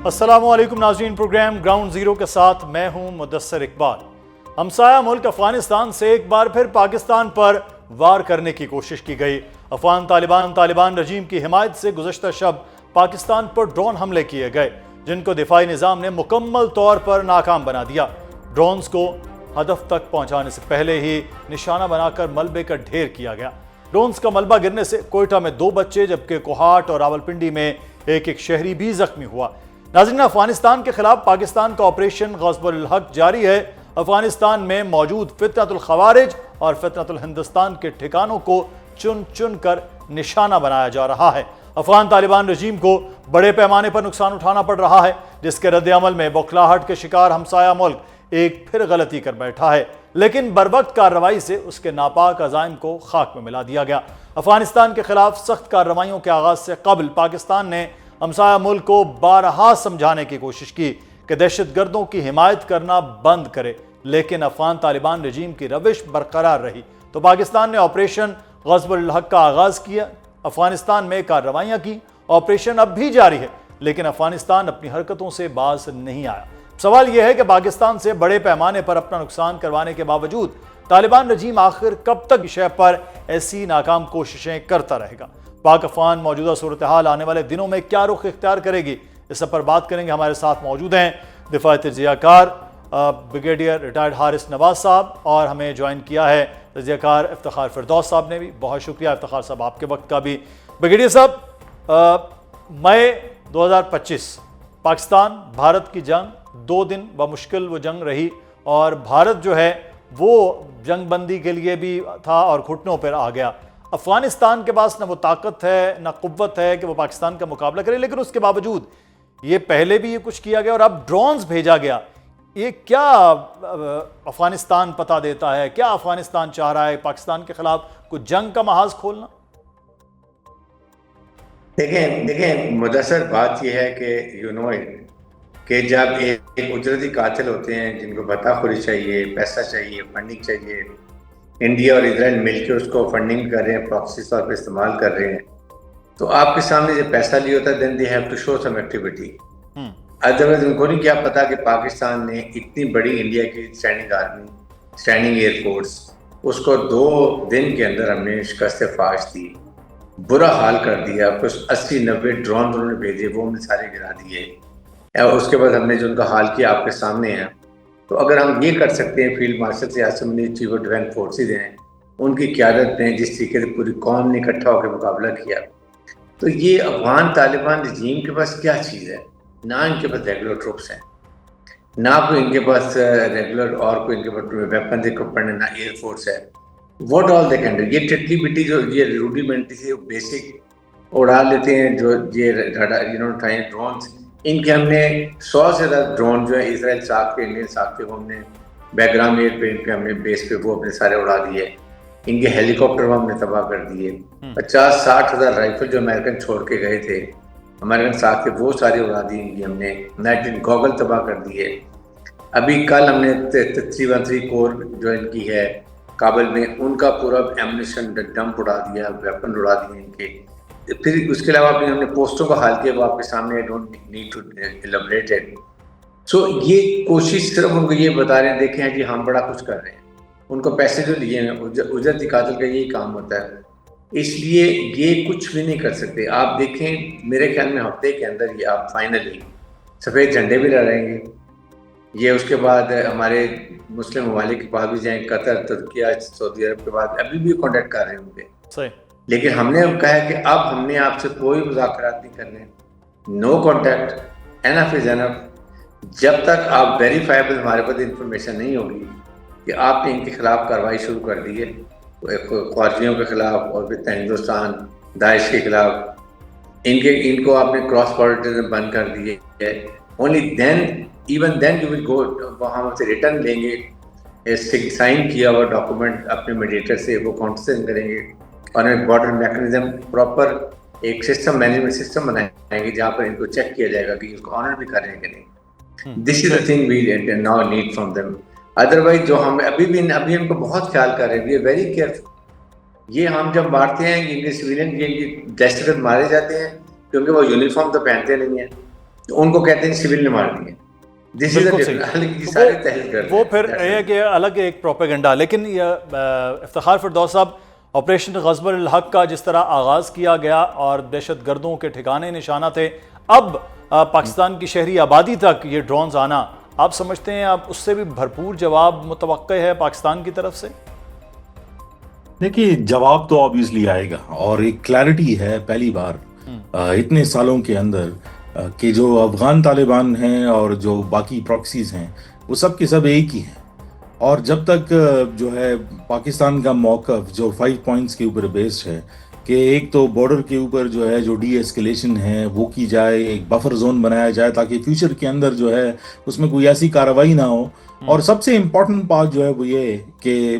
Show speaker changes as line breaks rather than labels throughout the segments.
السلام علیکم ناظرین، پروگرام گراؤنڈ زیرو کے ساتھ میں ہوں مدثر اقبال۔ ہمسایہ ملک افغانستان سے ایک بار پھر پاکستان پر وار کرنے کی کوشش کی گئی۔ افغان طالبان رجیم کی حمایت سے گزشتہ شب پاکستان پر ڈرون حملے کیے گئے، جن کو دفاعی نظام نے مکمل طور پر ناکام بنا دیا۔ ڈرونز کو ہدف تک پہنچانے سے پہلے ہی نشانہ بنا کر ملبے کا ڈھیر کیا گیا۔ ڈرونز کا ملبہ گرنے سے کوئٹہ میں 2 بچے جبکہ کوہاٹ اور راولپنڈی میں ایک شہری بھی زخمی ہوا۔ ناظرین، افغانستان کے خلاف پاکستان کا آپریشن غصب الحق جاری ہے۔ افغانستان میں موجود فتنۃ الخوارج اور فتنۃ الہندوستان کے ٹھکانوں کو چن چن کر نشانہ بنایا جا رہا ہے۔ افغان طالبان رجیم کو بڑے پیمانے پر نقصان اٹھانا پڑ رہا ہے، جس کے رد عمل میں بوکھلاہٹ کے شکار ہمسایہ ملک ایک پھر غلطی کر بیٹھا ہے، لیکن بروقت کارروائی سے اس کے ناپاک عزائم کو خاک میں ملا دیا گیا۔ افغانستان کے خلاف سخت کارروائیوں کے آغاز سے قبل پاکستان نے ہمسایہ ملک کو بارہا سمجھانے کی کوشش کی کہ دہشت گردوں کی حمایت کرنا بند کرے، لیکن افغان طالبان رجیم کی روش برقرار رہی تو پاکستان نے آپریشن غصب الحق کا آغاز کیا، افغانستان میں کارروائیاں کی۔ آپریشن اب بھی جاری ہے، لیکن افغانستان اپنی حرکتوں سے باز نہیں آیا۔ سوال یہ ہے کہ پاکستان سے بڑے پیمانے پر اپنا نقصان کروانے کے باوجود طالبان رجیم آخر کب تک اس شے پر ایسی ناکام کوششیں کرتا رہے گا؟ پاک افغان موجودہ صورتحال آنے والے دنوں میں کیا رخ اختیار کرے گی؟ اس سب پر بات کریں گے۔ ہمارے ساتھ موجود ہیں دفاعی تجزیہ کار بریگیڈیئر ریٹائرڈ حارث نواز صاحب، اور ہمیں جوائن کیا ہے تجزیہ کار افتخار فردوس صاحب نے بھی۔ بہت شکریہ افتخار صاحب آپ کے وقت کا بھی۔ بریگیڈیئر صاحب، مئی 2025 پاکستان بھارت کی جنگ 2 دن بمشکل وہ جنگ رہی، اور بھارت جو ہے وہ جنگ بندی کے لیے بھی تھا اور گھٹنوں پر آ گیا۔ افغانستان کے پاس نہ وہ طاقت ہے نہ قوت ہے کہ وہ پاکستان کا مقابلہ کرے، لیکن اس کے باوجود یہ پہلے بھی یہ کچھ کیا گیا اور اب ڈرونز بھیجا گیا۔ یہ کیا افغانستان پتہ دیتا ہے؟ کیا افغانستان چاہ رہا ہے؟ پاکستان کے خلاف کچھ جنگ کا محاذ کھولنا؟
دیکھیں مدثر، بات یہ ہے کہ جب ایک اجرتی قاتل ہوتے ہیں جن کو بتا خوری چاہیے، پیسہ چاہیے، فنڈنگ چاہیے، انڈیا اور اسرائیل مل کے اس کو فنڈنگ کر رہے ہیں، پراکسی طور پہ استعمال کر رہے ہیں، تو آپ کے سامنے جب پیسہ لیا ہوتا ہے then they have to show some activity. Otherwise ان کو نہیں کیا پتا کہ پاکستان نے اتنی بڑی انڈیا کی standing army, standing air force, اس کو 2 دن کے اندر ہم نے شکست فاش دی، برا حال کر دیا۔ کچھ 80-90 ڈرون انہوں نے بھیجے، وہ ہم نے سارے گرا دیے، اور اس کے بعد ہم نے جو ان کا حال کیا آپ کے سامنے ہے۔ تو اگر ہم یہ کر سکتے ہیں، فیلڈ مارشل سے عاصم نے چیف آف ڈیفینس فورسز ہیں، ان کی قیادت نے جس طریقے سے پوری قوم نے اکٹھا ہو کے مقابلہ کیا، تو یہ افغان طالبان رجیم کے پاس کیا چیز ہے؟ نہ ان کے پاس ریگولر ٹروپس ہیں، نہ کوئی ان کے پاس ریگولر اور کوئی ان کے پاس ویپنز اکوپمنٹ ہے، نہ ایئر فورس ہے۔ What all they can do? یہ ٹٹلی بٹی جو یہ روڈیمنٹری سے بیسک اڑا لیتے ہیں، جو یہ اٹھائے ڈرونس، ان کے ہم نے 100 سے زیادہ ڈرون جو ہے اسرائیل ساکھ کے، انڈین ساکھ کے، وہ ہم نے بیک گراؤنڈ ایئر پہ ان کے ہم نے بیس پہ وہ اپنے سارے اڑا دیے۔ ان کے ہیلی کاپٹر وہ ہم نے تباہ کر دیے۔ 50-60 ہزار رائفل جو امریکن چھوڑ کے گئے تھے، امریکن ساکھ کے، وہ سارے اڑا دیے ان کی ہم نے۔ نائٹرین گوگل تباہ کر دیے۔ ابھی کل ہم نے 313 کور جو ان کی ہے کابل میں، ان کا پورا ایمونیشن ڈمپ اڑا دیا، ویپن اڑا دیے ان کے۔ پھر اس کے علاوہ ہم نے پوسٹوں کا حال کیا، وہ آپ کے سامنے، don't need to elaborate it. So یہ کوشش صرف ان کو یہ بتا رہے ہیں، دیکھیں جی ہم بڑا کچھ کر رہے ہیں۔ ان کو پیسے جو لیے ہیں، اجرتی قاتل کا یہی کام ہوتا ہے، اس لیے یہ کچھ بھی نہیں کر سکتے۔ آپ دیکھیں میرے خیال میں ہفتے کے اندر یہ آپ فائنلی سفید جھنڈے بھی لہرائیں گے۔ یہ اس کے بعد ہمارے مسلم ممالک کے پاس بھی جائیں، قطر، ترکیہ، سعودی عرب کے بعد ابھی بھی کانٹیکٹ کر رہے ہوں گے، لیکن ہم نے کہا ہے کہ اب ہم نے آپ سے کوئی مذاکرات نہیں کرنے، نو کانٹیکٹ، انف از انف۔ جب تک آپ ویریفائبل ہمارے پاس انفارمیشن نہیں ہوگی کہ آپ نے ان کے خلاف کارروائی شروع کر دی ہے، خارجیوں کے خلاف اور پھر ہندوستان، داعش کے خلاف، ان کو آپ نے کراس بارڈر بند کر دیے ہے، only then, even then you will go, ہم سے ریٹرن لیں گے، سائن کیا ہوا ڈاکومنٹ اپنے میڈیٹر سے، وہ کانٹیسن کریں گے، اور ایک بارڈر میکنزم پراپر ایک سسٹم، مینجمنٹ سسٹم بنائیں گے جہاں پر ان کو چیک کیا جائے گا کہ اس کو آنر بھی کر رہے ہیں کہ نہیں۔ This is the thing we now need from them. Otherwise جو ہم ابھی ان کو بہت خیال کر رہے ہیں، وی آر ویری کیئرفل۔ یہ ہم جب مارتے ہیں ان کے سویلین، یہ دہشت گرد مارے جاتے ہیں کیونکہ وہ یونیفارم تو پہنتے نہیں ہیں، تو ان کو کہتے ہیں سول نے مار دیے. دس از
بالکل صحیح. وہ پھر ہے کہ الگ ایک پروپیگنڈا. لیکن افتخار فردوس صاحب، آپریشن غزب الحق کا جس طرح آغاز کیا گیا اور دہشت گردوں کے ٹھکانے نشانہ تھے، اب پاکستان کی شہری آبادی تک یہ ڈرونز آنا، آپ سمجھتے ہیں آپ اس سے بھی بھرپور جواب متوقع ہے پاکستان کی طرف سے؟
دیکھیے، جواب تو آبویسلی آئے گا، اور ایک کلیئرٹی ہے پہلی بار اتنے سالوں کے اندر کہ جو افغان طالبان ہیں اور جو باقی پراکسیز ہیں وہ سب کے سب ایک ہی ہیں. اور جب تک جو ہے پاکستان کا موقف جو 5 پوائنٹس کے اوپر بیسڈ ہے کہ ایک تو بارڈر کے اوپر جو ہے جو ڈی ایسکیلیشن ہے وہ کی جائے، ایک بفر زون بنایا جائے تاکہ فیوچر کے اندر جو ہے اس میں کوئی ایسی کارروائی نہ ہو. اور سب سے امپورٹنٹ بات جو ہے وہ یہ کہ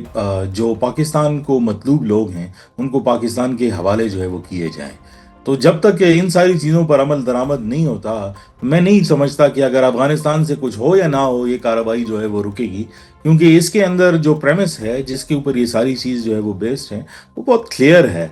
جو پاکستان کو مطلوب لوگ ہیں ان کو پاکستان کے حوالے جو ہے وہ کیے جائیں. تو جب تک ان ساری چیزوں پر عمل درآمد نہیں ہوتا، میں نہیں سمجھتا کہ اگر افغانستان سے کچھ ہو یا نہ ہو یہ کارروائی جو ہے وہ رکے گی. کیونکہ اس کے اندر جو پریمس ہے جس کے اوپر یہ ساری چیز جو ہے وہ بیسڈ ہے وہ بہت کلیئر ہے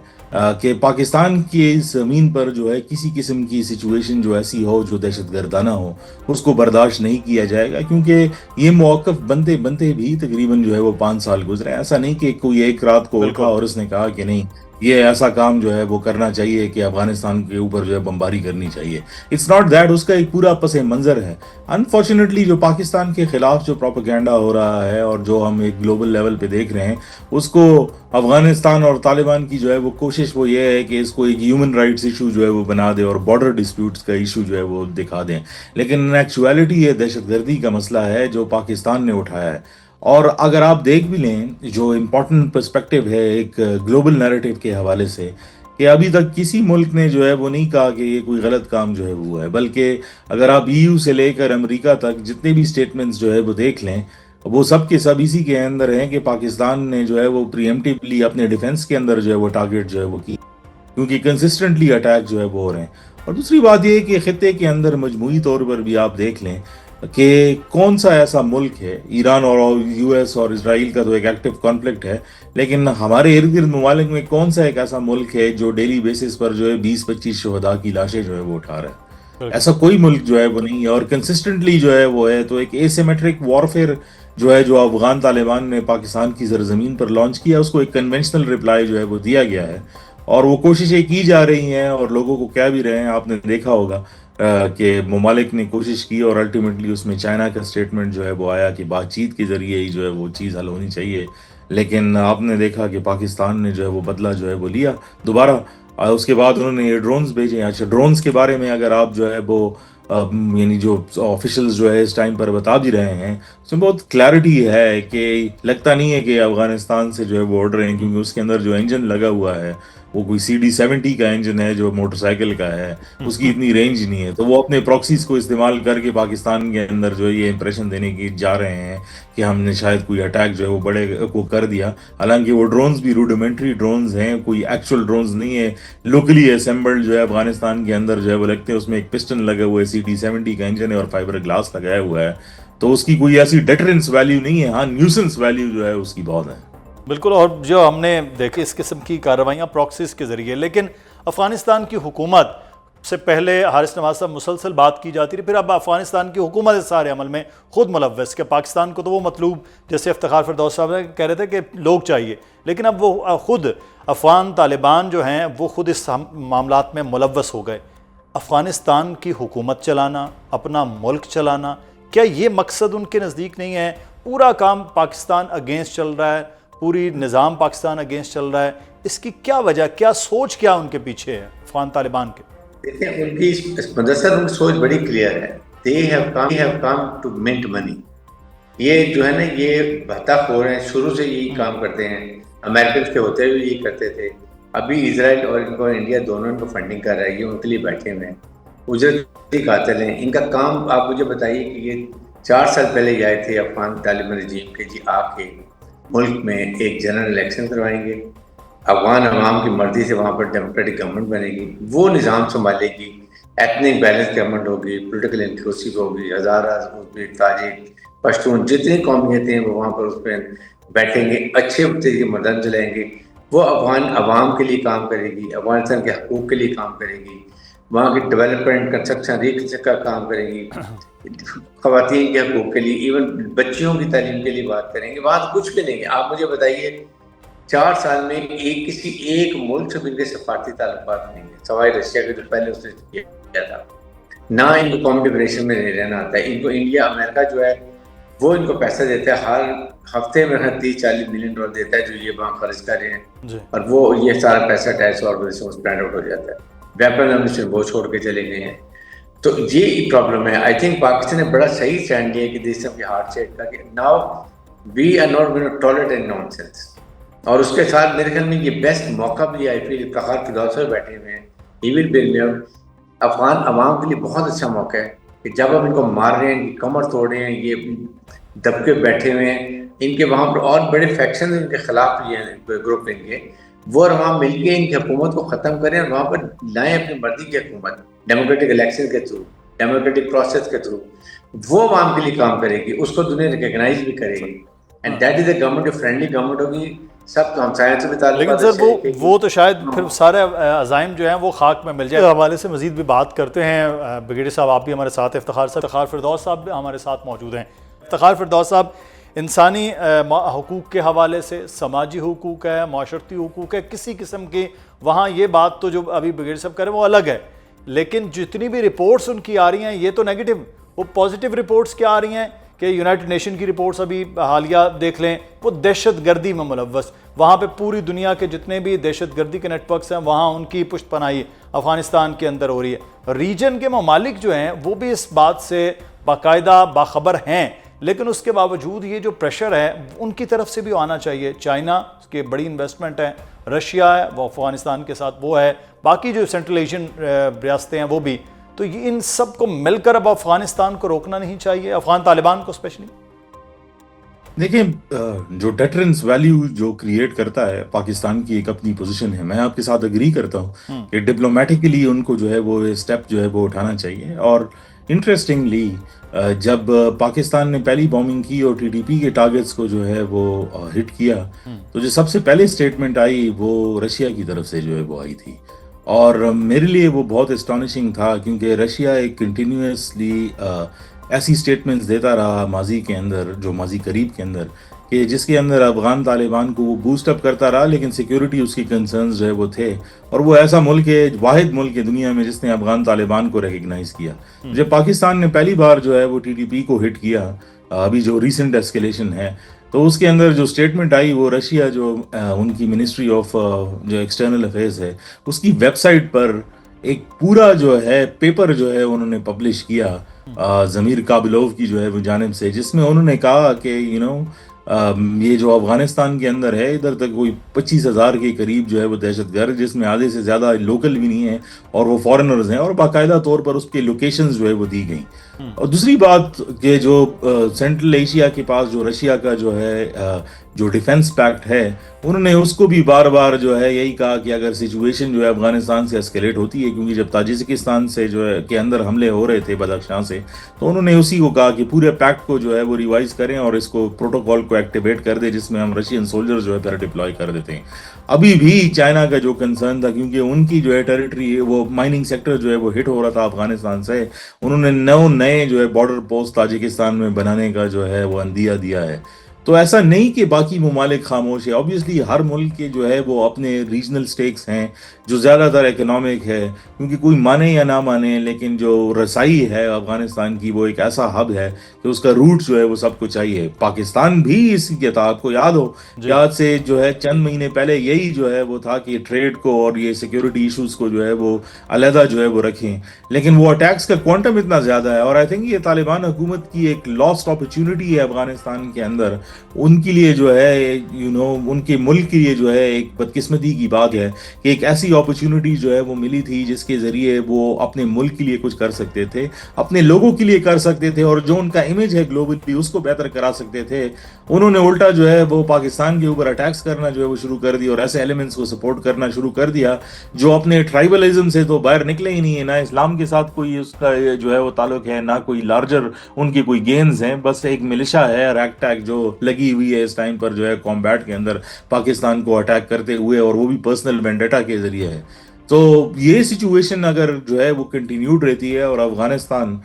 کہ پاکستان کی زمین پر جو ہے کسی قسم کی سچویشن جو ایسی ہو جو دہشت گردانہ ہو اس کو برداشت نہیں کیا جائے گا. کیونکہ یہ موقف بنتے بنتے بھی تقریباً جو ہے وہ 5 سال گزرے. ایسا نہیں کہ کوئی ایک رات کو اٹھا اور اس نے کہا کہ نہیں یہ ایسا کام جو ہے وہ کرنا چاہیے کہ افغانستان کے اوپر جو ہے بمباری کرنی چاہیے. It's not that. اس کا ایک پورا پس منظر ہے. انفارچونیٹلی جو پاکستان کے خلاف جو پروپیگنڈا ہو رہا ہے اور جو ہم ایک گلوبل لیول پہ دیکھ رہے ہیں اس کو افغانستان اور طالبان کی جو ہے وہ کوشش وہ یہ ہے کہ اس کو ایک ہیومن رائٹس ایشو جو ہے وہ بنا دے اور بارڈر ڈسپیوٹس کا ایشو جو ہے وہ دکھا دیں. لیکن ایکچویلٹی یہ دہشت گردی کا مسئلہ ہے جو پاکستان نے اٹھایا ہے. اور اگر آپ دیکھ بھی لیں جو امپورٹنٹ پرسپیکٹو ہے ایک گلوبل نیریٹو کے حوالے سے کہ ابھی تک کسی ملک نے جو ہے وہ نہیں کہا کہ یہ کوئی غلط کام جو ہے وہ ہے، بلکہ اگر آپ EU سے لے کر امریکہ تک جتنے بھی سٹیٹمنٹس جو ہے وہ دیکھ لیں وہ سب کے سب اسی کے اندر ہیں کہ پاکستان نے جو ہے وہ پریمپٹیولی اپنے ڈیفنس کے اندر جو ہے وہ ٹارگٹ جو ہے وہ کی، کیونکہ کنسسٹنٹلی اٹیک جو ہے وہ ہو رہے ہیں. اور دوسری بات یہ ہے کہ خطے کے اندر مجموعی طور پر بھی آپ دیکھ لیں کہ کون سا ایسا ملک ہے، ایران اور US اور اسرائیل کا تو ایک ایکٹیو کانفلکٹ ہے، لیکن ہمارے ارد گرد ممالک میں کون سا ایک ایسا ملک ہے جو ڈیلی بیسس پر جو ہے 20-25 شہداء کی لاشیں جو ہے وہ اٹھا رہا ہے؟ ایسا کوئی ملک جو ہے وہ نہیں ہے. اور کنسسٹنٹلی جو ہے وہ ہے تو ایک ایسیمیٹرک وارفیئر جو ہے جو افغان طالبان نے پاکستان کی سرزمین پر لانچ کیا اس کو ایک کنونشنل رپلائی جو ہے وہ دیا گیا ہے. اور وہ کوششیں کی جا رہی ہیں اور لوگوں کو کہہ بھی رہے ہیں. آپ نے دیکھا ہوگا کہ ممالک نے کوشش کی اور الٹیمیٹلی اس میں چائنا کا سٹیٹمنٹ جو ہے وہ آیا کہ بات چیت کے ذریعے ہی جو ہے وہ چیز حل ہونی چاہیے. لیکن آپ نے دیکھا کہ پاکستان نے جو ہے وہ بدلہ جو ہے وہ لیا دوبارہ. اس کے بعد انہوں نے یہ ڈرونز بھیجے. اچھا، ڈرونز کے بارے میں اگر آپ جو ہے وہ یعنی جو آفیشلز جو ہے اس ٹائم پر بتا بھی رہے ہیں اس میں بہت کلیئرٹی ہے کہ لگتا نہیں ہے کہ افغانستان سے جو ہے وہ اڑ رہے ہیں، کیونکہ اس کے اندر جو انجن لگا ہوا ہے وہ کوئی CD-70 کا انجن ہے جو موٹر سائیکل کا ہے، اس کی اتنی رینج نہیں ہے. تو وہ اپنے پراکسیز کو استعمال کر کے پاکستان کے اندر جو ہے یہ امپریشن دینے کی جا رہے ہیں کہ ہم نے شاید کوئی اٹیک جو ہے وہ بڑے کو کر دیا. حالانکہ وہ ڈرونز بھی روڈیمنٹری ڈرونز ہیں، کوئی ایکچوئل ڈرونز نہیں ہے. لوکلی اسمبلڈ جو ہے افغانستان کے اندر جو ہے وہ لگتے ہیں، اس میں ایک پسٹن لگا ہوا ہے، CD-70 کا انجن ہے اور فائبر گلاس لگایا ہوا ہے. تو اس کی کوئی ایسی ڈیٹرنس ویلیو نہیں ہے. ہاں، نیوسنس ویلیو جو ہے اس کی بہت ہے.
بالکل. اور جو ہم نے دیکھے اس قسم کی کارروائیاں پراکسیز کے ذریعے، لیکن افغانستان کی حکومت سے پہلے حارث نواز صاحب مسلسل بات کی جاتی رہی، پھر اب افغانستان کی حکومت اس سارے عمل میں خود ملوث کہ پاکستان کو تو وہ مطلوب جیسے افتخار فردوس صاحب کہہ رہے تھے کہ لوگ چاہیے، لیکن اب وہ خود افغان طالبان جو ہیں وہ خود اس معاملات میں ملوث ہو گئے. افغانستان کی حکومت چلانا، اپنا ملک چلانا، کیا یہ مقصد ان کے نزدیک نہیں ہے؟ پورا کام پاکستان اگینسٹ چل رہا ہے، پوری نظام پاکستان اگینسٹ چل رہا ہے. اس کی کیا وجہ، کیا سوچ کیا ان کے پیچھے ہے افغان طالبان کے؟
دیکھیں، ان کی مدثر ان کی سوچ بڑی کلیئر ہے. they have come to mint money. یہ جو ہے نا یہ بھتا خور ہیں، شروع سے یہی کام کرتے ہیں. امریکن کے ہوتے ہوئے یہی کرتے تھے. ابھی اسرائیل اور ان کو انڈیا دونوں ان کو فنڈنگ کر رہا ہے. یہ ان کے لیے بیٹھے ہوئے ہیں، اجرتی قاتل ہیں. ان کا کام آپ مجھے بتائیے کہ یہ 4 سال پہلے یہ آئے تھے افغان طالبان رجیم کے جی آ کے ملک میں ایک جنرل الیکشن کروائیں گے، افغان عوام کی مرضی سے وہاں پر ڈیموکریٹک گورنمنٹ بنے گی، وہ نظام سنبھالے گی، ایتھنک بیلنس گورنمنٹ ہوگی، پولیٹیکل انکلوسیو ہوگی، ہزارہ ازبیک، تاجک، پشتون جتنی قومیتیں ہیں وہ وہاں پر اس پہ بیٹھیں گے، اچھے طریقے مدن چلائیں گے. وہ افغان عوام کے لیے کام کرے گی، افغانستان کے حقوق کے لیے کام کرے گی. وہاں کی ڈیولپمنٹ کنسٹرکشن ریکنسٹرکشن کا کام کریں گی, خواتین کے حقوق کے لیے, ایون بچیوں کی تعلیم کے لیے بات کریں گے. وہاں تو کچھ بھی نہیں ہے. آپ مجھے بتائیے 4 سال میں کسی ایک ملک سے بھی ان کے سفارتی تعلقات نہیں ہیں سوائے رشیا کے جو پہلے اس نے کیا تھا. نہ ان کو کام ڈپریشن میں نہیں رہنا آتا ہے. ان کو انڈیا امریکہ جو ہے وہ ان کو پیسہ دیتا ہے, ہر ہفتے میں 30-40 ملین ڈالر دیتا ہے جو یہ وہاں خرچ کر رہے ہیں, اور وہ یہ سارا پیسہ ٹیکس اور اسپینڈ آؤٹ ہو جاتا ہے. ویپن امونیشن وہ چھوڑ کے چلے گئے ہیں. تو یہ پرابلم ہے. آئی تھنک پاکستان نے بڑا صحیح اسٹینڈ لیا کہ دیس کی ہارڈ سیٹ کا کہ now we are not going to tolerate nonsense. اور اس کے ساتھ میرے خیال میں یہ بیسٹ موقع بھی آئی فیل فخر فردوس صاحب بیٹھے ہوئے ہیں, ہی ول بی لیو. افغان عوام کے لیے بہت اچھا موقع ہے کہ جب ہم ان کو مار رہے ہیں, ان کی کمر توڑ رہے ہیں, یہ دب کے بیٹھے ہوئے ہیں, ان کے وہاں پر اور بڑے فیکشن ان کے خلاف یہ گروپ ان کے, وہ اور وہاں مل کے ان کی حکومت کو ختم کریں اور وہاں پر لائیں اپنی مرضی کی حکومت ڈیموکریٹک الیکشن کے تھرو, ڈیموکریٹک پروسیس کے تھرو. وہ عوام کے لیے کام کرے گی, اس کو دنیا ریکگنائز بھی کرے گی, and that is a government friendly government ہوگی. سب ہمسایوں سے بھی تعلقات.
لیکن سر وہ تو شاید پھر سارے عزائم جو ہیں وہ خاک میں مل جائے. اس حوالے سے مزید بھی بات کرتے ہیں. بریگیڈیئر صاحب آپ بھی ہمارے ساتھ, افتخار فردوس صاحب بھی ہمارے ساتھ موجود ہیں. افتخار فردوس صاحب, انسانی حقوق کے حوالے سے, سماجی حقوق ہے, معاشرتی حقوق ہے, کسی قسم کی وہاں یہ بات تو جو ابھی بریگیڈیئر صاحب کر رہے ہیں وہ الگ ہے, لیکن جتنی بھی رپورٹس ان کی آ رہی ہیں یہ تو نیگیٹو. وہ پازیٹیو رپورٹس کیا آ رہی ہیں کہ یونائٹڈ نیشن کی رپورٹس ابھی حالیہ دیکھ لیں, وہ دہشت گردی میں ملوث, وہاں پہ پوری دنیا کے جتنے بھی دہشت گردی کے نیٹ ورکس ہیں وہاں ان کی پشت پناہی افغانستان کے اندر ہو رہی ہے. ریجن کے ممالک جو ہیں وہ بھی اس بات سے باقاعدہ باخبر ہیں, لیکن اس کے باوجود یہ جو پریشر ہے ان کی طرف سے بھی آنا چاہیے. چائنا کی بڑی انویسٹمنٹ ہے, رشیا ہے وہ افغانستان کے ساتھ وہ ہے, باقی جو سینٹرل ایشین ریاستیں ہیں وہ بھی. تو یہ ان سب کو مل کر اب افغانستان کو روکنا نہیں چاہیے, افغان طالبان کو اسپیشلی.
دیکھیں, جو ڈیٹرنس ویلیو جو کریٹ کرتا ہے پاکستان کی ایک اپنی پوزیشن ہے. میں آپ کے ساتھ اگری کرتا ہوں کہ ڈپلومیٹکلی ان کو جو ہے وہ اسٹیپ جو ہے وہ اٹھانا چاہیے. اور انٹرسٹنگلی جب پاکستان نے پہلی بومنگ کی اور ٹی ٹی پی کے ٹارگٹس کو جو ہے وہ ہٹ کیا, تو جو سب سے پہلے اسٹیٹمنٹ آئی وہ رشیا کی طرف سے جو ہے وہ آئی تھی. اور میرے لیے وہ بہت اسٹانشنگ تھا, کیونکہ رشیا ایک کنٹینیوسلی ایسی اسٹیٹمنٹس دیتا رہا ماضی کے اندر, جو ماضی قریب کے اندر, کہ جس کے اندر افغان طالبان کو وہ بوسٹ اپ کرتا رہا, لیکن سیکیورٹی اس کی کنسرنز جو ہے وہ تھے. اور وہ ایسا ملک ہے, واحد ملک ہے دنیا میں جس نے افغان طالبان کو ریکگنائز کیا. جب پاکستان نے پہلی بار جو ہے وہ ٹی ٹی پی کو ہٹ کیا, ابھی جو ریسنٹ ایسکیلیشن ہے, تو اس کے اندر جو اسٹیٹمنٹ آئی وہ رشیا جو ان کی منسٹری آف جو ایکسٹرنل افیئرز ہے اس کی ویب سائٹ پر ایک پورا جو ہے پیپر جو ہے انہوں نے پبلش کیا ضمیر کابلوف کی جو ہے وہ جانب سے, جس میں انہوں نے کہا کہ یہ جو افغانستان کے اندر ہے ادھر تک کوئی 25,000 کے قریب جو ہے وہ دہشت گرد, جس میں آدھے سے زیادہ لوکل بھی نہیں ہیں اور وہ فارنرز ہیں, اور باقاعدہ طور پر اس کے لوکیشنز جو ہے وہ دی گئیں. اور دوسری بات کہ جو سینٹرل ایشیا کے پاس جو رشیا کا جو ہے جو ڈیفنس پیکٹ ہے, انہوں نے اس کو بھی بار بار جو ہے یہی کہا کہ اگر سچویشن جو ہے افغانستان سے اسکیلیٹ ہوتی ہے, کیونکہ جب تاجکستان سے جو ہے کے اندر حملے ہو رہے تھے بدخشاں سے, تو انہوں نے اسی کو کہا کہ پورے پیکٹ کو جو ہے وہ ریوائز کریں اور اس کو پروٹوکول کو ایکٹیویٹ کر دیں, جس میں ہم رشین سولجر جو ہے پھر ڈپلوائے کر دیتے ہیں. ابھی بھی چائنا کا جو کنسرن تھا, کیونکہ ان کی جو ہے ٹیریٹری ہے وہ مائننگ سیکٹر جو ہے وہ ہٹ ہو رہا تھا افغانستان سے, انہوں نے نئے جو ہے بارڈر پوسٹ تاجکستان میں بنانے کا جو ہے وہ عندیہ دیا ہے. تو ایسا نہیں کہ باقی ممالک خاموش ہے, آبویسلی ہر ملک کے جو ہے وہ اپنے ریجنل سٹیکس ہیں جو زیادہ تر اکنامک ہے, کیونکہ کوئی مانے یا نہ مانے لیکن جو رسائی ہے افغانستان کی وہ ایک ایسا ہب ہے کہ اس کا روٹ جو ہے وہ سب کو چاہیے. پاکستان بھی اس کے تحت کو یاد ہو کہ آج سے جو ہے چند مہینے پہلے یہی جو ہے وہ تھا کہ ٹریڈ کو اور یہ سیکیورٹی ایشوز کو جو ہے وہ علیحدہ جو ہے وہ رکھیں, لیکن وہ اٹیکس کا کوانٹم اتنا زیادہ ہے. اور آئی تھنک یہ طالبان حکومت کی ایک لاسٹ اپرچونٹی ہے افغانستان کے اندر, ان کے لیے جو ہے ان کے ملک کے لیے جو ہے ایک بدقسمتی کی بات ہے کہ ایک ایسی اپرچونٹی جو ہے وہ ملی تھی جس کے ذریعے وہ اپنے ملک کے لیے کچھ کر سکتے تھے, اپنے لوگوں کے لیے کر سکتے تھے, اور جو ان کا امیج ہے گلوبلی اس کو بہتر کرا سکتے تھے. انہوں نے الٹا جو ہے وہ پاکستان کے اوپر اٹیکس کرنا جو ہے وہ شروع کر دی, اور ایسے ایلیمنٹس کو سپورٹ کرنا شروع کر دیا جو اپنے ٹرائبلزم سے تو باہر نکلے ہی نہیں ہے, نہ اسلام کے ساتھ کوئی اس کا جو ہے وہ تعلق ہے, نہ کوئی لارجر ان کی کوئی گینز ہیں, بس ایک ملیشیا ہے ریک ٹیک جو لگی ہوئی ہے اس ٹائم پر جو ہے کامبیٹ کے اندر پاکستان کو اٹیک کرتے ہوئے, اور وہ بھی پرسنل وینڈیٹا کے ذریعے ہے. تو یہ سچویشن اگر جو ہے وہ کنٹینیوڈ رہتی ہے اور افغانستان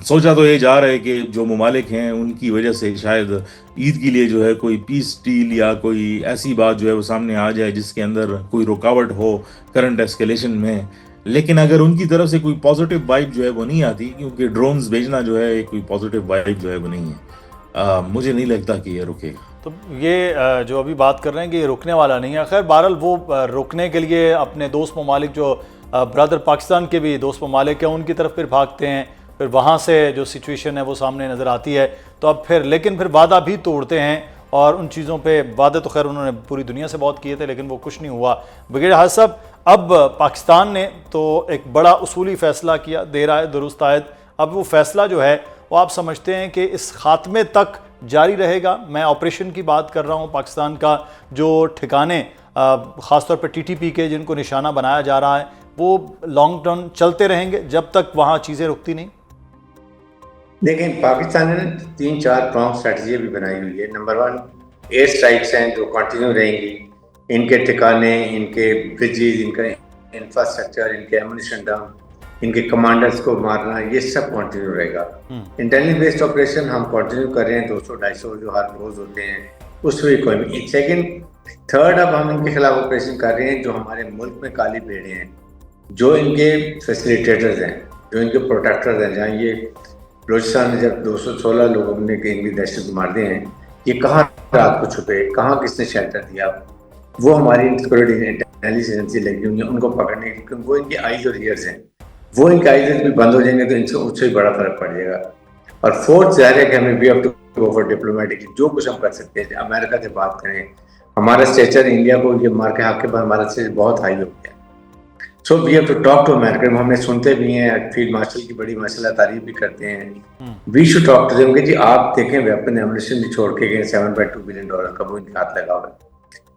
سوچا تو یہ جا رہا ہے کہ جو ممالک ہیں ان کی وجہ سے شاید عید کے لیے جو ہے کوئی پیس ڈیل یا کوئی ایسی بات جو ہے وہ سامنے آ جائے جس کے اندر کوئی رکاوٹ ہو کرنٹ ایسکیلیشن میں. لیکن اگر ان کی طرف سے کوئی پازیٹیو وائب جو ہے وہ نہیں آتی، کیونکہ ڈرونز بھیجنا جو ہے کوئی پازیٹیو وائب جو ہے وہ نہیں ہے، مجھے نہیں لگتا کہ یہ رکے گا.
تو یہ جو ابھی بات کر رہے ہیں کہ یہ رکنے والا نہیں ہے. خیر بہرحال وہ رکنے کے لیے اپنے دوست ممالک جو برادر پاکستان کے بھی دوست ممالک ہیں ان کی طرف پھر بھاگتے ہیں، پھر وہاں سے جو سچویشن ہے وہ سامنے نظر آتی ہے. تو اب لیکن پھر وعدہ بھی توڑتے ہیں، اور ان چیزوں پہ وعدے تو خیر انہوں نے پوری دنیا سے بہت کیے تھے لیکن وہ کچھ نہیں ہوا. بغیر حاج صاحب، اب پاکستان نے تو ایک بڑا اصولی فیصلہ کیا، دیر آئے درست آئے. اب وہ فیصلہ جو ہے وہ آپ سمجھتے ہیں کہ اس خاتمے تک جاری رہے گا؟ میں آپریشن کی بات کر رہا ہوں پاکستان کا، جو ٹھکانے خاص طور پہ ٹی ٹی پی کے جن کو نشانہ بنایا جا رہا ہے وہ لانگ ٹرم چلتے رہیں گے جب تک وہاں چیزیں رکتی نہیں؟
دیکھیں، پاکستان نے 3-4 پرانگ اسٹریٹجی بھی بنائی ہوئی ہے. نمبر 1 ایئر اسٹرائکس ہیں جو کنٹینیو رہیں گی. ان کے ٹھکانے، ان کے برجز، ان کا انفراسٹرکچر، ان کے ایمونیشن ڈم، ان کے کمانڈرز کو مارنا، یہ سب کنٹینیو رہے گا. انٹیلیجنس بیسڈ آپریشن ہم کنٹینیو کر رہے ہیں، 200-250 جو ہر روز ہوتے ہیں اس میں کوئی نہیں. سیکنڈ تھرڈ، اب ہم ان کے خلاف آپریشن کر رہے ہیں جو ہمارے ملک میں کالی بھیڑیں ہیں، جو ان کے فیسیلیٹیٹرز ہیں، جو ان کے پروٹیکٹرز ہیں. جہاں یہ بلوچستان میں جب 216 لوگوں نے کہیں بھی دہشت گرد مار دیے ہیں، یہ کہاں رات کو چھپے، کہاں کس نے شیلٹر دیا، وہ ہماری سیکورٹی انٹیلیجنس ایجنسی لگی ہوئی ہیں ان کو پکڑنے کی، کیونکہ وہ ان کی آئیز اور ایئرز ہیں. وہ ان کے آئیز بھی بند ہو جائیں گے تو ان سے اس سے بڑا فرق پڑ جائے گا. اور فورتھ ظاہر ہے کہ ہمیں we have to go for diplomatic, جو کچھ ہم کر سکتے ہیں. امریکہ سے بات کریں، ہمارا اسٹیچر انڈیا کو یہ مار کے حق کے بعد ہمارا اسٹیچر بہت ہائی ہو گیا. So we have to talk to America. ہم نے سنتے بھی ہیں، فیلڈ مارشل کی بڑی ماشاء اللہ تعریف بھی کرتے ہیں. We should talk to them کہ جی آپ دیکھیں ویپن ایمونیشن بھی چھوڑ کے گئے $7.2 بلین کا وہ ان کے ہاتھ لگا ہوا ہے.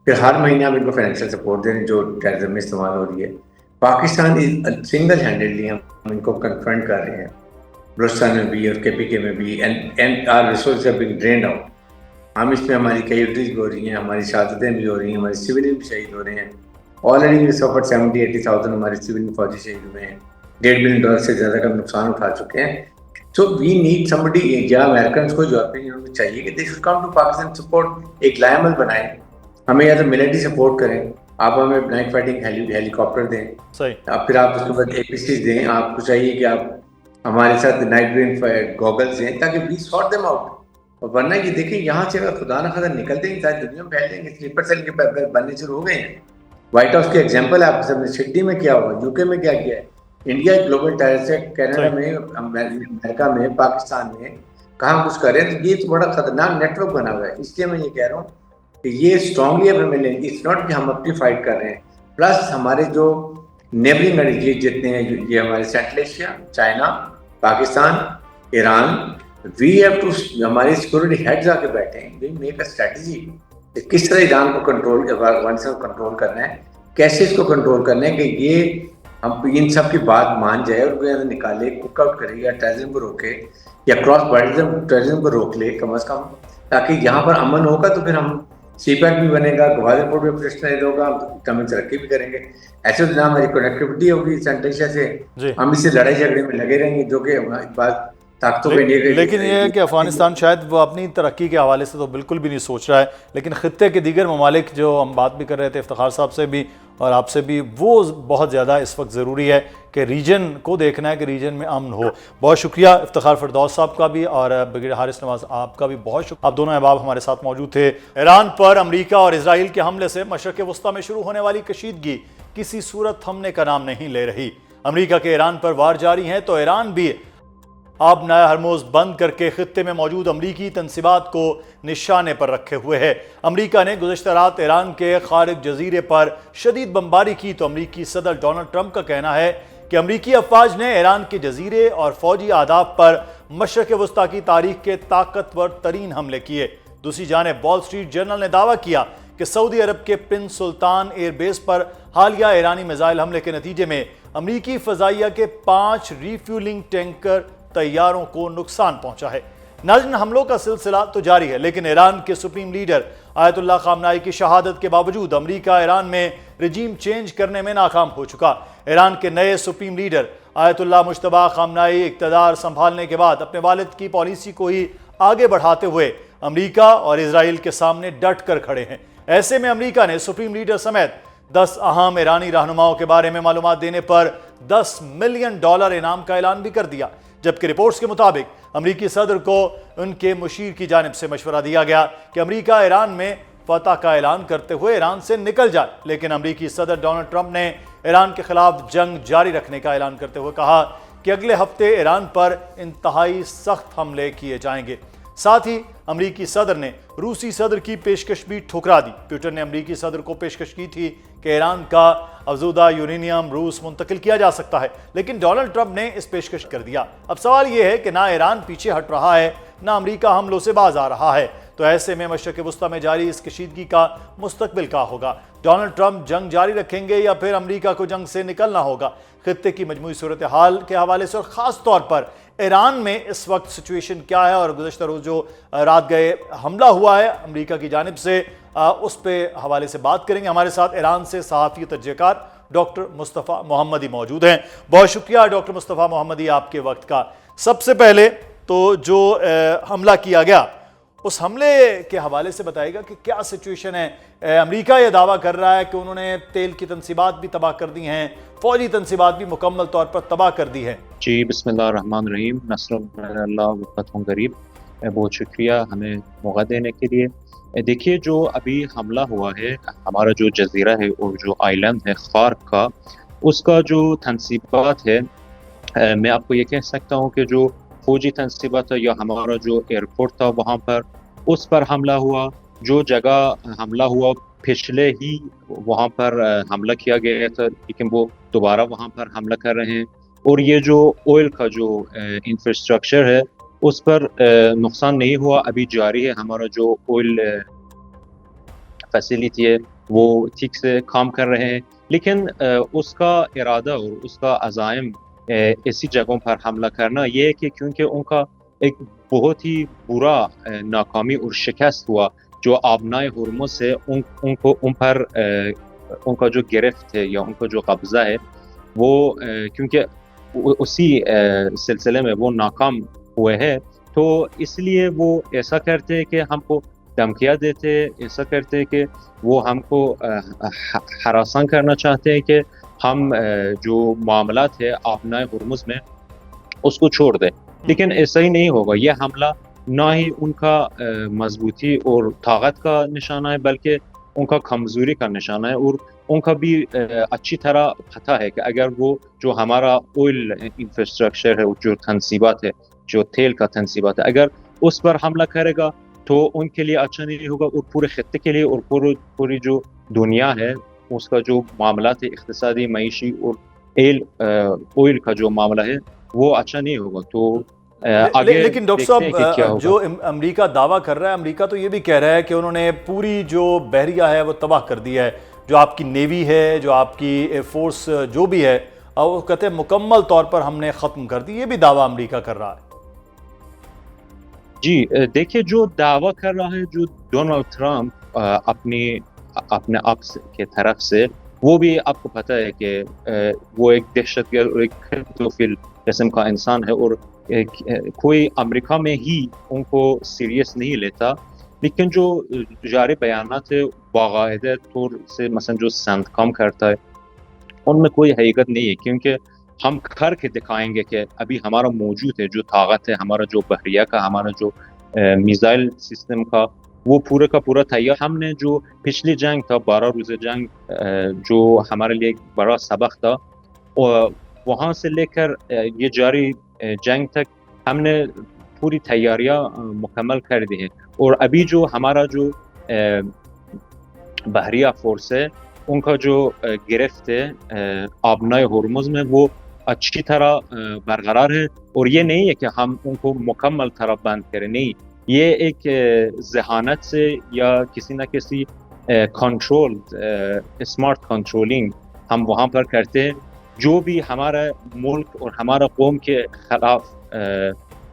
پھر ہر مہینے ہم ان کو فائنینشیل سپورٹ دیں جو ٹیررزم میں استعمال ہو رہی ہے. پاکستان سنگل ہینڈیڈلی ہم ان کو کنفرنٹ کر رہے ہیں، بلوچستان میں بھی اور کے پی کے میں بھی. And our resources have been drained out. ہم اس میں ہماری کیجویلٹیز بھی ہو رہی ہیں، ہماری شہادتیں بھی ہو رہی ہیں، ہمارے سویلین بھی شہید ہو رہے ہیں. آلریڈی 70-80,000 ہمارے سویلین فوجی شہید ہوئے ہیں. $1.5 بلین سے زیادہ کا نقصان اٹھا چکے ہیں. سو وی نیڈ سمبڈی، یا امریکنس کو جو یورپین چاہیے کہ they should come to Pakistan support, ایک لائے عمل بنائیں. ہمیں یا تو ملٹری سپورٹ کریں، آپ ہمیں نائٹ فائٹنگ ہیلی کاپٹر دیں، اب پھر آپ اس کے بعد APCs دیں. آپ کو چاہیے کہ آپ ہمارے ساتھ نائٹ ویژن گوگلز دیں تاکہ وی سارٹ دیم آؤٹ. اور ورنہ یہ دیکھیں یہاں سے اگر خدا نہ خدا نکلتے ہیں ساری دنیا میں پھیل جائیں گے. سلیپر سیل کے بننے شروع ہو گئے ہیں. وائٹ ہاؤس کی ایگزامپل آپ سب نے سڈنی میں کیا ہوا، UK میں کیا کیا ہے. انڈیا گلوبل ٹائر سے کینیڈا میں، امریکہ میں، پاکستان میں کہاں کچھ کر رہے ہیں. تو یہ تو بڑا خطرناک نیٹ ورک بنا ہوا ہے. اس لیے میں یہ کہہ رہا ہوں کہ یہ اسٹرانگلی اب ہمیں لیں گے. اٹس ناٹ کہ ہم اپنی فائٹ کر رہے ہیں. پلس ہمارے جو نیبرنگ کنٹریز جتنے ہیں، یہ ہمارے central Asia, China, Pakistan, Iran, we have to, ہماری سیکورٹی ہیڈز آ کے بیٹھے ہیں. وی میک اے اسٹریٹجی کہ کس طرح ایران کو کنٹرول کرنا ہے، کیسے اس کو کنٹرول کرنا ہے کہ یہ ہم ان سب کی بات مان جائے اور کوئی نکالے، کوک آؤٹ کرے یا ٹیررزم کو روکے یا کراس بارڈر ٹیررزم کو روک لے کم از کم، تاکہ یہاں پر امن ہوگا تو پھر ہم سی پیک بھی بنے گا، گوادر پورٹ بھی آپریشنل ہوگا، ہم ترقی بھی کریں گے. ایسے تو ہماری کنیکٹیوٹی ہوگی سینٹرل ایشیا سے، ہم اس سے لڑائی جھگڑے میں لگے رہیں گے جو کہ بات طاقتوں پہ نہیں.
لیکن یہ ہے کہ افغانستان شاید وہ اپنی ترقی کے حوالے سے تو بالکل بھی نہیں سوچ رہا ہے، لیکن خطے کے دیگر ممالک جو ہم بات بھی کر رہے تھے افتخار صاحب سے بھی اور آپ سے بھی، وہ بہت زیادہ اس وقت ضروری ہے کہ ریجن کو دیکھنا ہے کہ ریجن میں امن ہو. بہت شکریہ افتخار فردوس صاحب کا بھی اور بریگیڈیئر حارث نواز آپ کا بھی بہت شکریہ. آپ دونوں احباب ہمارے ساتھ موجود تھے. ایران پر امریکہ اور اسرائیل کے حملے سے مشرق وسطیٰ میں شروع ہونے والی کشیدگی کسی صورت تھمنے کا نام نہیں لے رہی. امریکہ کے ایران پر وار جاری ہیں تو ایران بھی آب نائل ہرموز بند کر کے خطے میں موجود امریکی تنصیبات کو نشانے پر رکھے ہوئے ہے. امریکہ نے گزشتہ رات ایران کے خارق جزیرے پر شدید بمباری کی تو امریکی صدر ڈونلڈ ٹرمپ کا کہنا ہے کہ امریکی افواج نے ایران کے جزیرے اور فوجی اہداف پر مشرق وسطیٰ کی تاریخ کے طاقتور ترین حملے کیے. دوسری جانب وال سٹریٹ جرنل نے دعویٰ کیا کہ سعودی عرب کے پرنس سلطان ایئر بیس پر حالیہ ایرانی میزائل حملے کے نتیجے میں امریکی فضائیہ کے 5 ری فیولنگ ٹینکر طیاروں کو نقصان پہنچا ہے. ناظرین، حملوں کا سلسلہ تو جاری ہے، لیکن ایران کے سپریم لیڈر آیت اللہ خامنائی کی شہادت کے باوجود امریکہ ایران میں رجیم چینج کرنے میں ناکام ہو چکا۔ ایران کے نئے سپریم لیڈر آیت اللہ مجتبی خامنائی اقتدار سنبھالنے کے بعد اپنے والد کی پالیسی کو ہی آگے بڑھاتے ہوئے امریکہ اور اسرائیل کے سامنے ڈٹ کر کھڑے ہیں۔ ایسے میں امریکہ نے سپریم لیڈر سمیت 10 اہم ایرانی رہنماؤں کے بارے میں معلومات دینے پر $10 ملین انعام کا اعلان بھی کر دیا، جبکہ رپورٹس کے مطابق امریکی صدر کو ان کے مشیر کی جانب سے مشورہ دیا گیا کہ امریکہ ایران میں فتح کا اعلان کرتے ہوئے ایران سے نکل جائے، لیکن امریکی صدر ڈونلڈ ٹرمپ نے ایران کے خلاف جنگ جاری رکھنے کا اعلان کرتے ہوئے کہا کہ اگلے ہفتے ایران پر انتہائی سخت حملے کیے جائیں گے۔ ساتھ ہی امریکی صدر نے روسی صدر کی پیشکش بھی ٹھکرا دی۔ ٹویٹر نے امریکی صدر کو پیشکش کی تھی کہ ایران کا افزودہ یورینیم روس منتقل کیا جا سکتا ہے، لیکن ڈونلڈ ٹرمپ نے اس پیشکش کر دیا۔ اب سوال یہ ہے کہ نہ ایران پیچھے ہٹ رہا ہے، نہ امریکہ حملوں سے باز آ رہا ہے، تو ایسے میں مشرق وسطیٰ میں جاری اس کشیدگی کا مستقبل کیا ہوگا؟ ڈونلڈ ٹرمپ جنگ جاری رکھیں گے یا پھر امریکہ کو جنگ سے نکلنا ہوگا؟ خطے کی مجموعی صورتحال کے حوالے سے اور خاص طور پر ایران میں اس وقت سچویشن کیا ہے، اور گزشتہ روز جو رات گئے حملہ ہوا ہے امریکہ کی جانب سے، اس پہ حوالے سے بات کریں گے۔ ہمارے ساتھ ایران سے صحافی تجزیہ کار ڈاکٹر مصطفیٰ محمدی موجود ہیں۔ بہت شکریہ ڈاکٹر مصطفیٰ محمدی آپ کے وقت کا۔ سب سے پہلے تو جو حملہ کیا گیا اس حملے کے حوالے سے بتائے گا کہ کیا سچویشن ہے؟ امریکہ یہ دعویٰ کر رہا ہے کہ انہوں نے تیل کی تنصیبات بھی تباہ کر دی ہیں، فوجی تنصیبات بھی مکمل طور پر تباہ کر دی ہیں۔
جی، بسم اللہ الرحمن الرحیم، نصر اللہ و فتح قریب۔ بہت شکریہ ہمیں موقع دینے کے لیے۔ دیکھیے، جو ابھی حملہ ہوا ہے ہمارا جو جزیرہ ہے اور جو آئی لینڈ ہے خارق کا، اس کا جو تنصیبات ہے، میں آپ کو یہ کہہ سکتا ہوں کہ جو فوجی تنصیبات ہے یا ہمارا جو ایئرپورٹ تھا وہاں پر اس پر حملہ ہوا۔ جو جگہ حملہ ہوا پچھلے ہی وہاں پر حملہ کیا گیا تھا، لیکن وہ دوبارہ وہاں پر حملہ کر رہے ہیں۔ اور یہ جو آئل کا جو انفراسٹرکچر ہے اس پر نقصان نہیں ہوا، ابھی جاری ہے۔ ہمارا جو آئل فیسیلیٹی ہے وہ ٹھیک سے کام کر رہے ہیں، لیکن اس کا ارادہ اور اس کا عزائم ایسی جگہوں پر حملہ کرنا یہ ہے کہ کیونکہ ان کا ایک بہت ہی برا ناکامی اور شکست ہوا جو آبنائے ہرمز سے ان پر ان کا جو گرفت ہے یا ان کا جو قبضہ ہے وہ کیونکہ اسی سلسلے میں وہ ناکام ہوئے ہیں، تو اس لیے وہ ایسا کرتے ہیں کہ ہم کو دھمکیاں دیتے، ایسا کرتے ہیں کہ وہ ہم کو ہراساں کرنا چاہتے ہیں کہ ہم جو معاملات ہے آبنائے ہرمز میں اس کو چھوڑ دیں، لیکن ایسا ہی نہیں ہوگا۔ یہ حملہ نہ ہی ان کا مضبوطی اور طاقت کا نشانہ ہے بلکہ ان کا کمزوری کا نشانہ ہے، اور ان کا بھی اچھی طرح پتہ ہے کہ اگر وہ جو ہمارا آئل انفراسٹرکچر ہے، جو تنصیبات ہے، جو تیل کا تنصیبات ہے، اگر اس پر حملہ کرے گا تو ان کے لیے اچھا نہیں ہوگا، اور پورے خطے کے لیے اور پوری جو دنیا ہے اس کا جو معاملات ہے اقتصادی، معیشی اور آئل کا جو معاملہ ہے وہ اچھا نہیں ہوگا۔ تو
لیکن ڈاکٹر صاحب، جو امریکہ دعویٰ کر رہا ہے، امریکہ تو یہ بھی کہہ رہا ہے کہ انہوں نے پوری جو بحریہ ہے وہ تباہ کر دی ہے، جو آپ کی نیوی ہے، جو آپ کی ایئر فورس جو بھی ہے، وہ کہتے ہیں مکمل طور پر ہم نے ختم کر دی۔ یہ بھی دعویٰ امریکہ کر رہا ہے۔
جی دیکھیے، جو دعویٰ کر رہا ہے جو ڈونلڈ ٹرمپ اپنے آپ کے طرف سے، وہ بھی آپ کو پتہ ہے کہ وہ ایک دہشت گرد اور ایک خطوفل قسم کا انسان ہے، اور کوئی امریکہ میں ہی ان کو سیریس نہیں لیتا، لیکن جو جاری بیانات ہے باقاعدہ طور سے مثلا جو سند کم کرتا ہے ان میں کوئی حقیقت نہیں ہے، کیونکہ ہم کر کے دکھائیں گے کہ ابھی ہمارا موجود ہے جو طاقت ہے، ہمارا جو بحریہ کا، ہمارا جو میزائل سسٹم کا، وہ پورے کا پورا تیار۔ ہم نے جو پچھلی جنگ تھا 12 روزہ جنگ، جو ہمارے لیے ایک بڑا سبق تھا، وہاں سے لے کر یہ جاری جنگ تک ہم نے پوری تیاریاں مکمل کر دی ہیں، اور ابھی جو ہمارا جو بحریہ فورس ہے ان کا جو گرفت ہے آبنائے ہرمز میں وہ اچھی طرح برقرار ہے، اور یہ نہیں ہے کہ ہم ان کو مکمل طرح بند کریں، نہیں، یہ ایک ذہانت سے یا کسی نہ کسی کنٹرول، اسمارٹ کنٹرولنگ ہم وہاں پر کرتے ہیں۔ جو بھی ہمارا ملک اور ہمارا قوم کے خلاف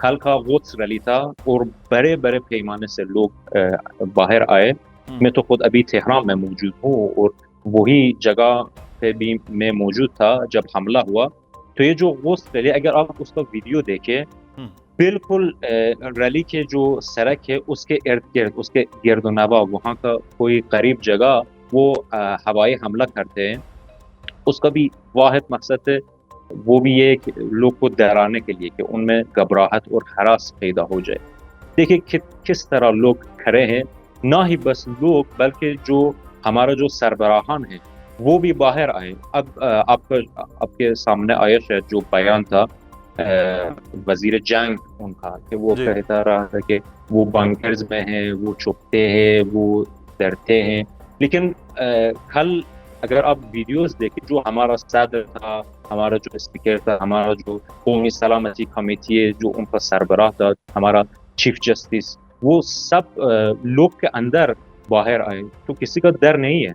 کل کا غدس ریلی تھا اور بڑے بڑے پیمانے سے لوگ باہر آئے. میں تو خود ابھی تہران میں موجود ہوں اور وہی جگہ پہ بھی میں موجود تھا جب حملہ ہوا. تو یہ جو غدس ریلی اگر آپ اس کا ویڈیو دیکھیں بالکل ریلی کے جو سڑک ہے اس کے ارد گرد اس کے گرد و نواح وہاں کا کوئی قریب جگہ وہ ہوائی حملہ کرتے ہیں. اس کا بھی واحد مقصد ہے وہ بھی یہ کہ لوگ کو ڈرانے کے لیے کہ ان میں گھبراہٹ اور ہراس پیدا ہو جائے. دیکھیں کس طرح لوگ کھڑے ہیں, نہ ہی بس لوگ بلکہ جو ہمارا جو سربراہان ہیں وہ بھی باہر آئے. اب آپ کے سامنے آیا شاید جو بیان تھا وزیر جنگ ان کا کہ وہ کہتا رہا تھا کہ وہ بنکرز میں ہیں, وہ چھپتے ہیں, وہ ڈرتے ہیں. لیکن کل اگر آپ ویڈیوز دیکھیں جو ہمارا صدر تھا, ہمارا جو اسپیکر تھا, ہمارا جو قومی سلامتی کمیٹی ہے جو ان کا سربراہ تھا, ہمارا چیف جسٹس, وہ سب لوگ کے اندر باہر آئے. تو کسی کا ڈر نہیں ہے.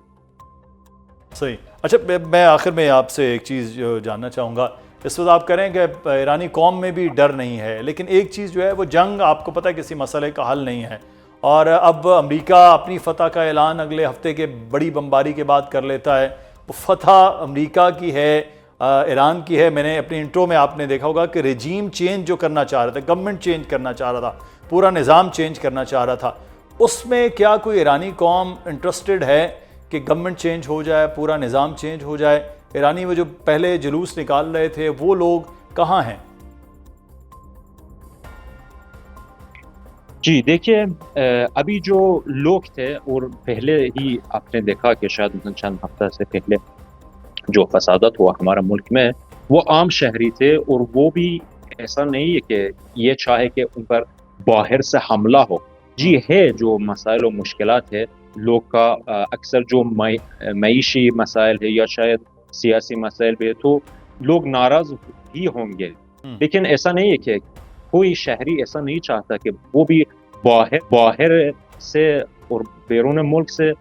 صحیح. اچھا میں آخر میں آپ سے ایک چیز جاننا چاہوں گا. اس وقت آپ کریں کہ ایرانی قوم میں بھی ڈر نہیں ہے, لیکن ایک چیز جو ہے وہ جنگ آپ کو پتہ ہے کسی مسئلے کا حل نہیں ہے, اور اب امریکہ اپنی فتح کا اعلان اگلے ہفتے کے بڑی بمباری کے بعد کر لیتا ہے. وہ فتح امریکہ کی ہے, ایران کی ہے. میں نے اپنی انٹرو میں آپ نے دیکھا ہوگا کہ رجیم چینج جو کرنا چاہ رہا تھا, گورنمنٹ چینج کرنا چاہ رہا تھا, پورا نظام چینج کرنا چاہ رہا تھا, اس میں کیا کوئی ایرانی قوم انٹرسٹڈ ہے کہ گورنمنٹ چینج ہو جائے, پورا نظام چینج ہو جائے؟ ایرانی وہ جو پہلے جلوس نکال رہے تھے وہ لوگ کہاں ہیں؟
جی دیکھیے, ابھی جو لوگ تھے اور پہلے ہی آپ نے دیکھا کہ شاید چند ہفتہ سے پہلے جو فسادات ہوا ہمارا ملک میں, وہ عام شہری تھے, اور وہ بھی ایسا نہیں ہے کہ یہ چاہے کہ ان پر باہر سے حملہ ہو. جی ہے جو مسائل و مشکلات ہے لوگ کا, اکثر جو معیشی مسائل ہے یا شاید سیاسی مسائل بھی ہے, تو لوگ ناراض ہی ہوں گے. لیکن ایسا نہیں ہے کہ کوئی شہری ایسا نہیں چاہتا کہ وہ بھی باہر سے اور بیرون ملک سے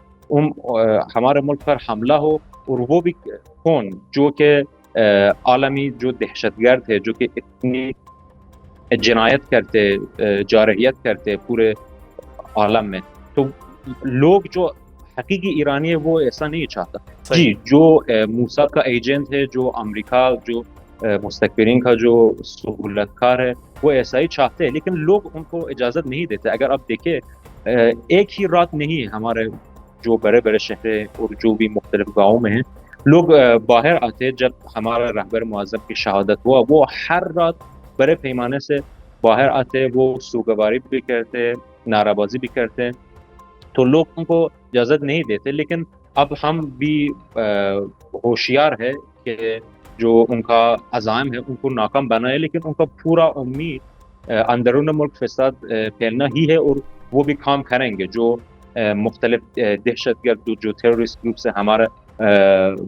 ہمارے ملک پر حملہ ہو. اور وہ بھی کون, جو کہ عالمی جو دہشت گرد ہے, جو کہ اتنی جنایت کرتے, جارحیت کرتے پورے عالم میں. تو لوگ جو حقیقی ایرانی ہے وہ ایسا نہیں چاہتا. جی جو موساد کا ایجنٹ ہے, جو امریکہ جو مستکبرین کا جو سہولت کار ہے, وہ ایسا ہی چاہتے ہیں, لیکن لوگ ان کو اجازت نہیں دیتے. اگر آپ دیکھیں ایک ہی رات نہیں ہے ہمارے جو بڑے بڑے شہر اور جو بھی مختلف گاؤں میں ہیں, لوگ باہر آتے. جب ہمارا رہبر معظم کی شہادت ہوا, وہ ہر رات بڑے پیمانے سے باہر آتے, وہ سوگواری بھی کرتے, نعرہ بازی بھی کرتے. تو لوگ ان کو اجازت نہیں دیتے. لیکن اب ہم بھی ہوشیار ہے کہ جو ان کا عزائم ہے ان کو ناکام بنائے, لیکن ان کا پورا امید اندرون ملک فساد پھیلنا ہی ہے, اور وہ بھی کام کریں گے. جو مختلف دہشت گرد جو ٹیررسٹ گروپ سے ہمارا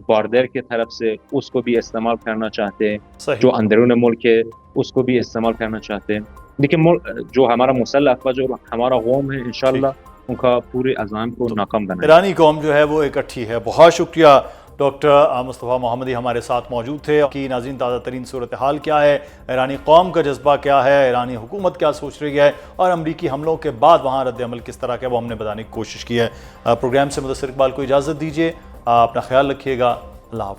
بارڈر کی طرف سے اس کو بھی استعمال کرنا چاہتے ہیں, جو اندرون ملک ہے اس کو بھی استعمال کرنا چاہتے ہیں. لیکن جو ہمارا مسلح افواج جو ہمارا قوم ہے انشاءاللہ ان کا پورے عزائم کو ناکام بنائے.
ایرانی قوم جو ہے وہ اکٹھی ہے. بہت شکریہ ڈاکٹر مصطفیٰ محمدی ہمارے ساتھ موجود تھے. کہ ناظرین تازہ ترین صورتحال کیا ہے, ایرانی قوم کا جذبہ کیا ہے, ایرانی حکومت کیا سوچ رہی ہے, اور امریکی حملوں کے بعد وہاں رد عمل کس طرح کا, وہ ہم نے بتانے کی کوشش کی ہے. پروگرام سے مدثر اقبال کو اجازت دیجیے, اپنا خیال رکھیے گا. اللہ حافظ.